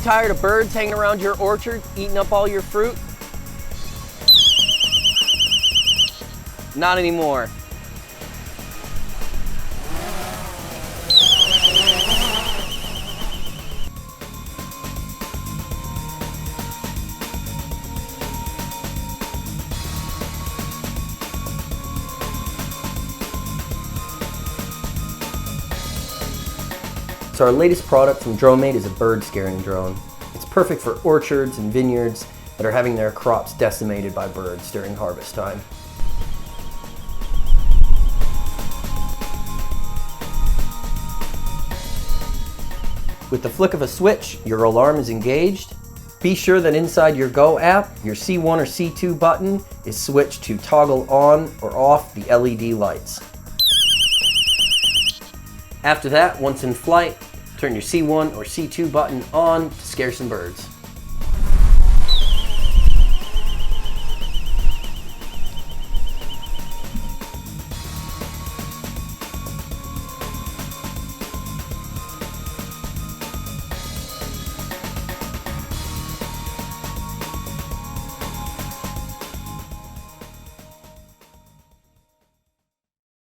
tired of birds hanging around your orchard, eating up all your fruit? Not anymore. So our latest product from DroneMate is a bird scaring drone. It's perfect for orchards and vineyards that are having their crops decimated by birds during harvest time. With the flick of a switch, your alarm is engaged. Be sure that inside your Go app, your C1 or C2 button is switched to toggle on or off the LED lights. After that, once in flight, turn your C1 or C2 button on to scare some birds.